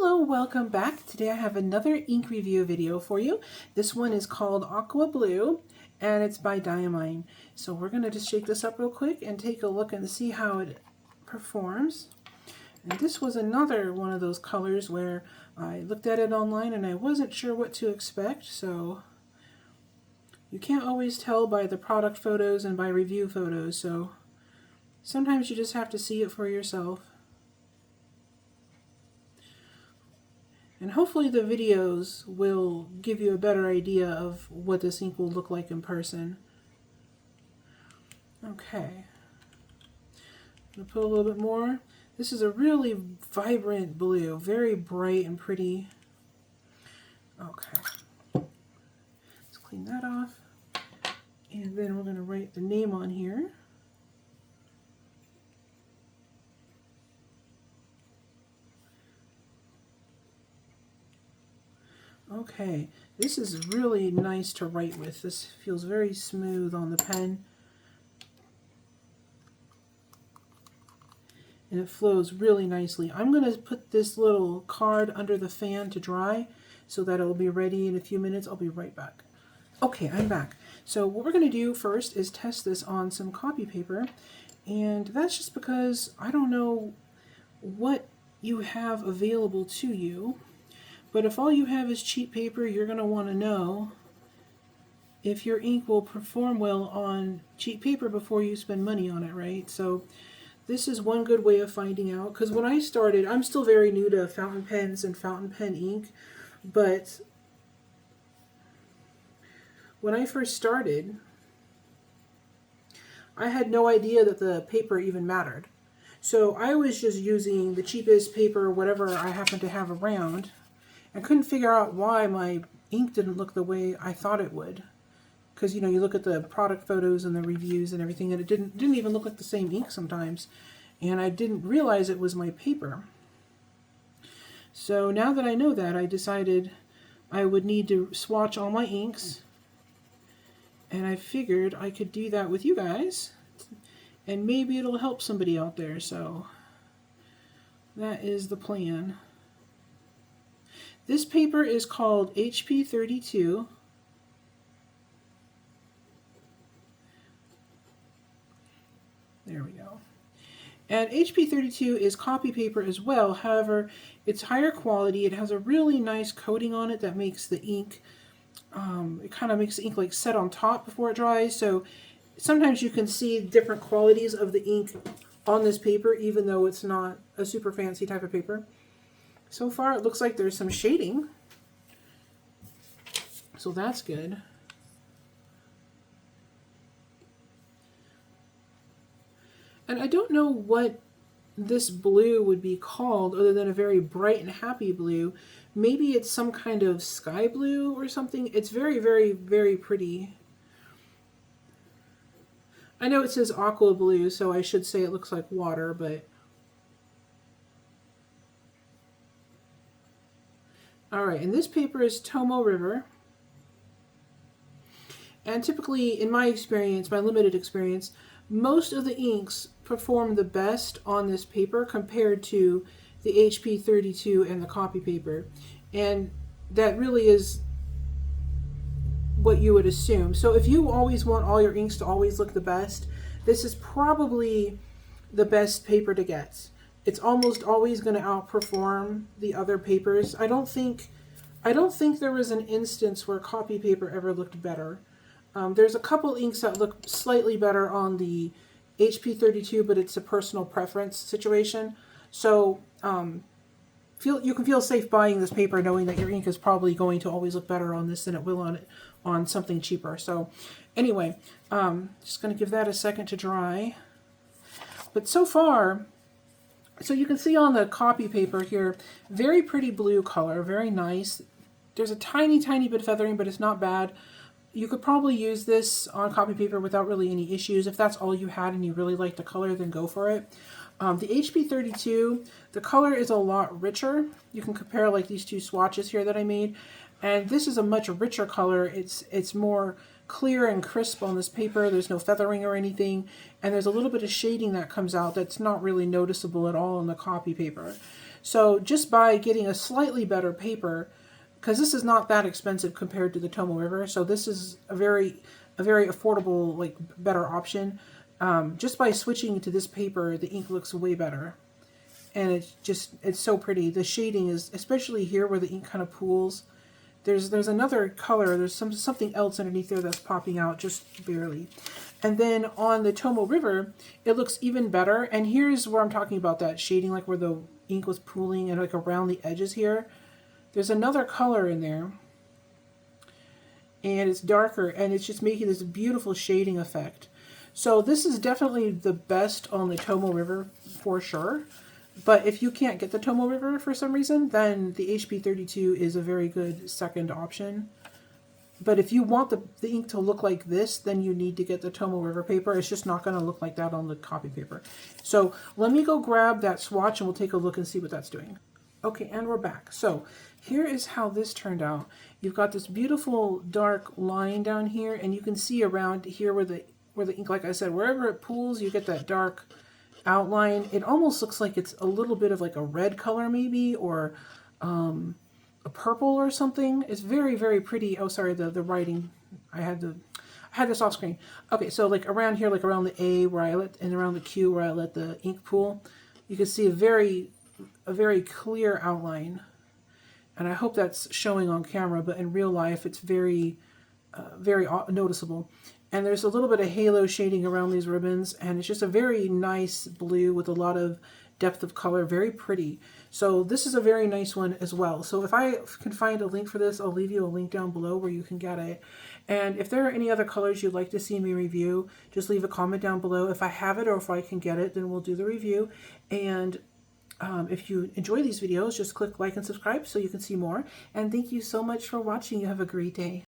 Hello, welcome back. Today I have another ink review video for you. This one is called Aqua Blue and it's by Diamine. So we're going to just shake this up real quick and take a look and see how it performs. And this was another one of those colors where I looked at it online and I wasn't sure what to expect. So you can't always tell by the product photos and by review photos. So sometimes you just have to see it for yourself. And hopefully the videos will give you a better idea of what this ink will look like in person. Okay. I'm going to put a little bit more. This is a really vibrant blue, very bright and pretty. Okay. Let's clean that off. And then we're going to write the name on here. Okay, this is really nice to write with. This feels very smooth on the pen. And it flows really nicely. I'm going to put this little card under the fan to dry so that it'll be ready in a few minutes. I'll be right back. Okay, I'm back. So what we're going to do first is test this on some copy paper. And that's just because I don't know what you have available to you. But if all you have is cheap paper, you're going to want to know if your ink will perform well on cheap paper before you spend money on it, right? So this is one good way of finding out. Because when I started, I'm still very new to fountain pens and fountain pen ink. But when I first started, I had no idea that the paper even mattered. So I was just using the cheapest paper, whatever I happened to have around. I couldn't figure out why my ink didn't look the way I thought it would. Because, you know, you look at the product photos and the reviews and everything, and it didn't even look like the same ink sometimes. And I didn't realize it was my paper. So now that I know that, I decided I would need to swatch all my inks. And I figured I could do that with you guys. And maybe it'll help somebody out there. So that is the plan. This paper is called HP 32. There we go. And HP 32 is copy paper as well. However, it's higher quality. It has a really nice coating on it that makes the ink, it kind of makes the ink like set on top before it dries. So sometimes you can see different qualities of the ink on this paper, even though it's not a super fancy type of paper. So far, it looks like there's some shading, so that's good. And I don't know what this blue would be called other than a very bright and happy blue. Maybe it's some kind of sky blue or something. It's very, very, very pretty. I know it says aqua blue, so I should say it looks like water, but alright, and this paper is Tomo River. And typically, in my experience, my limited experience, most of the inks perform the best on this paper compared to the HP 32 and the copy paper. And that really is what you would assume. So if you always want all your inks to always look the best, this is probably the best paper to get. It's almost always going to outperform the other papers. I don't think there was an instance where copy paper ever looked better. There's a couple inks that look slightly better on the HP 32, but it's a personal preference situation. So you can feel safe buying this paper knowing that your ink is probably going to always look better on this than it will on something cheaper. So anyway, just going to give that a second to dry. But so far, so you can see on the copy paper here, very pretty blue color, very nice. There's a tiny, tiny bit of feathering, but it's not bad. You could probably use this on copy paper without really any issues. If that's all you had and you really like the color, then go for it. The HP 32, the color is a lot richer. You can compare like these two swatches here that I made. And this is a much richer color. It's more clear and crisp on this paper. There's no feathering or anything. And there's a little bit of shading that comes out that's not really noticeable at all on the copy paper. So just by getting a slightly better paper, because this is not that expensive compared to the Tomo River, so this is a very affordable, like, better option. Just by switching to this paper, the ink looks way better, and it's so pretty. The shading is, especially here where the ink kind of pools. There's another color. There's something else underneath there that's popping out just barely. And then on the Tomo River, it looks even better. And here's where I'm talking about that shading, like where the ink was pooling and like around the edges here. There's another color in there, and it's darker, and it's just making this beautiful shading effect. So this is definitely the best on the Tomo River for sure. But if you can't get the Tomo River for some reason, then the HP32 is a very good second option. But if you want the ink to look like this, then you need to get the Tomo River paper. It's just not going to look like that on the copy paper. So let me go grab that swatch and we'll take a look and see what that's doing. Okay, and we're back. So here is how this turned out. You've got this beautiful dark line down here, and you can see around here where the ink, like I said, wherever it pools, you get that dark outline. It almost looks like it's a little bit of like a red color maybe, or a purple or something. It's very, very pretty. Oh, sorry, the writing. I had this off screen. Okay, so like around here, like around the A where and around the Q where I let the ink pool, you can see a very clear outline. And I hope that's showing on camera, but in real life it's very noticeable. And there's a little bit of halo shading around these ribbons, and it's just a very nice blue with a lot of depth of color, very pretty. So this is a very nice one as well. So if I can find a link for this, I'll leave you a link down below where you can get it. And if there are any other colors you'd like to see me review, just leave a comment down below. If I have it or if I can get it, then we'll do the review. And if you enjoy these videos, just click like and subscribe so you can see more. And thank you so much for watching. You have a great day.